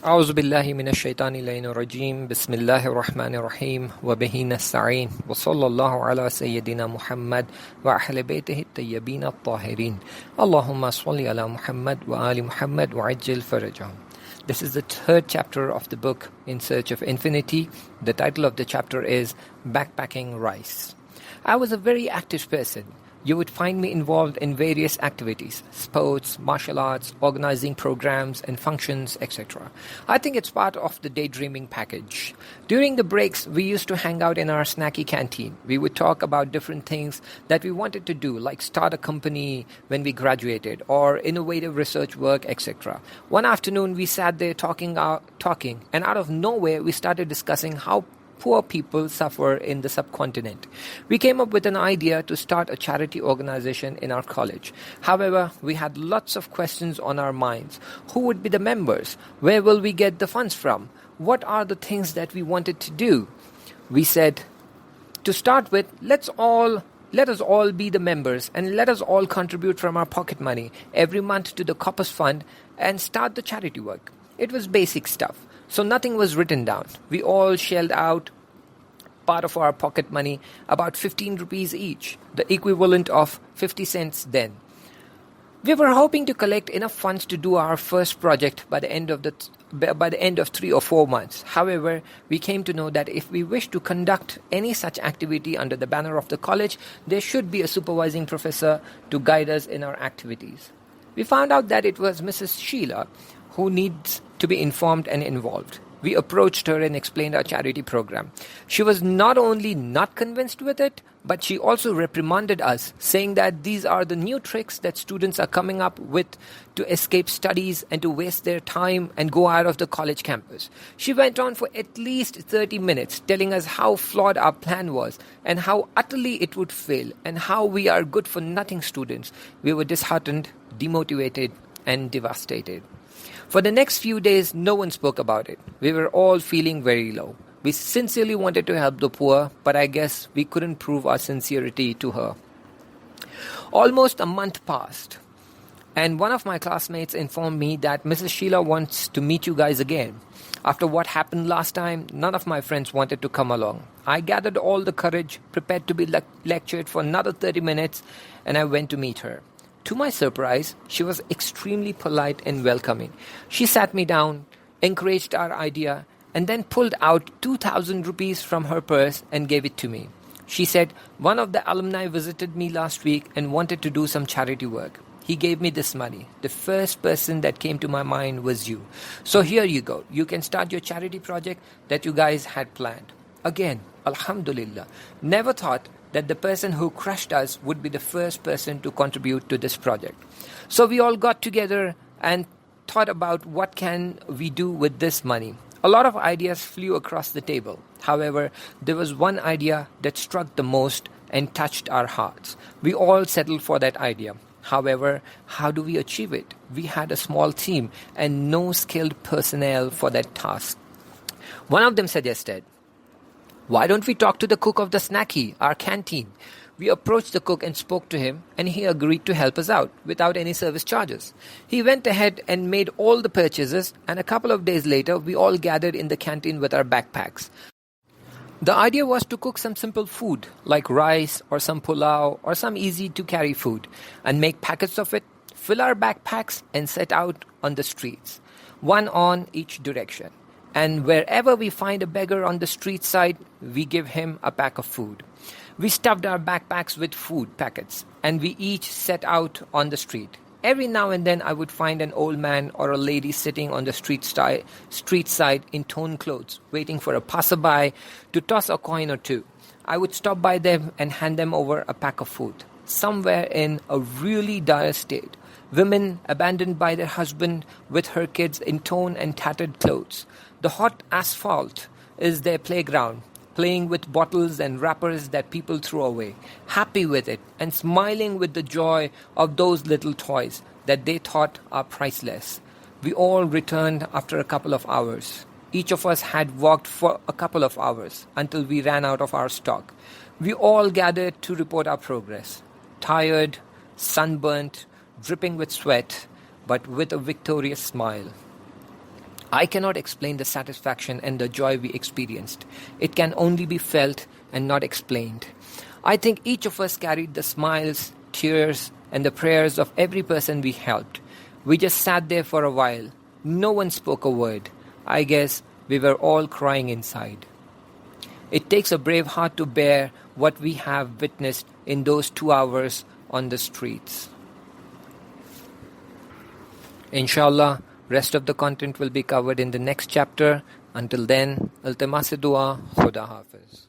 أعوذ بالله من الشيطان اللعين الرجيم بسم الله الرحمن الرحيم وبه نستعين وصلى الله على سيدنا محمد وأهل بيته الطيبين الطاهرين اللهم صل على محمد وآل محمد وعجل فرجهم. This is the third chapter of the book In Search of Infinity. The title of the chapter is Backpacking Rice. I was a very active person. You would find me involved in various activities, sports, martial arts, organizing programs and functions, etc. I think it's part of the daydreaming package. During the breaks, we used to hang out in our snacky canteen. We would talk about different things that we wanted to do, like start a company when we graduated, or innovative research work, etc. One afternoon, we sat there talking, and out of nowhere, we started discussing how poor people suffer in the subcontinent. We came up with an idea to start a charity organization in our college. However, we had lots of questions on our minds. Who would be the members? Where will we get the funds from? What are the things that we wanted to do? We said, to start with, let us all be the members and let us all contribute from our pocket money every month to the Corpus Fund and start the charity work. It was basic stuff. So nothing was written down. We all shelled out part of our pocket money, about 15 rupees each, the equivalent of 50 cents then. We were hoping to collect enough funds to do our first project by the end of 3 or 4 months. However, we came to know that if we wish to conduct any such activity under the banner of the college, there should be a supervising professor to guide us in our activities. We found out that it was Mrs. Sheila who needs to be informed and involved. We approached her and explained our charity program. She was not only not convinced with it, but she also reprimanded us, saying that these are the new tricks that students are coming up with to escape studies and to waste their time and go out of the college campus. She went on for at least 30 minutes, telling us how flawed our plan was and how utterly it would fail and how we are good-for-nothing students. We were disheartened, demotivated, and devastated. For the next few days, no one spoke about it. We were all feeling very low. We sincerely wanted to help the poor, but I guess we couldn't prove our sincerity to her. Almost a month passed, and one of my classmates informed me that Mrs. Sheila wants to meet you guys again. After what happened last time, none of my friends wanted to come along. I gathered all the courage, prepared to be lectured for another 30 minutes, and I went to meet her. To my surprise, she was extremely polite and welcoming. She sat me down, encouraged our idea, and then pulled out 2,000 rupees from her purse and gave it to me. She said, one of the alumni visited me last week and wanted to do some charity work. He gave me this money. The first person that came to my mind was you. So here you go. You can start your charity project that you guys had planned. Again, Alhamdulillah. Never thought that the person who crushed us would be the first person to contribute to this project. So we all got together and thought about what can we do with this money. A lot of ideas flew across the table. However, there was one idea that struck the most and touched our hearts. We all settled for that idea. However, how do we achieve it? We had a small team and no skilled personnel for that task. One of them suggested, why don't we talk to the cook of the snacky, our canteen? We approached the cook and spoke to him, and he agreed to help us out without any service charges. He went ahead and made all the purchases, and a couple of days later, we all gathered in the canteen with our backpacks. The idea was to cook some simple food, like rice or some pulao or some easy-to-carry food, and make packets of it, fill our backpacks, and set out on the streets, one on each direction. And wherever we find a beggar on the street side, we give him a pack of food. We stuffed our backpacks with food packets, and we each set out on the street. Every now and then I would find an old man or a lady sitting on the street side in torn clothes, waiting for a passerby to toss a coin or two. I would stop by them and hand them over a pack of food. Some were in a really dire state. Women abandoned by their husband with her kids in torn and tattered clothes. The hot asphalt is their playground, playing with bottles and wrappers that people throw away, happy with it and smiling with the joy of those little toys that they thought are priceless. We all returned after a couple of hours. Each of us had walked for a couple of hours until we ran out of our stock. We all gathered to report our progress, tired, sunburnt, dripping with sweat, but with a victorious smile. I cannot explain the satisfaction and the joy we experienced. It can only be felt and not explained. I think each of us carried the smiles, tears, and the prayers of every person we helped. We just sat there for a while. No one spoke a word. I guess we were all crying inside. It takes a brave heart to bear what we have witnessed in those 2 hours on the streets. Inshallah, rest of the content will be covered in the next chapter. Until then, iltimas dua, Khuda Hafiz.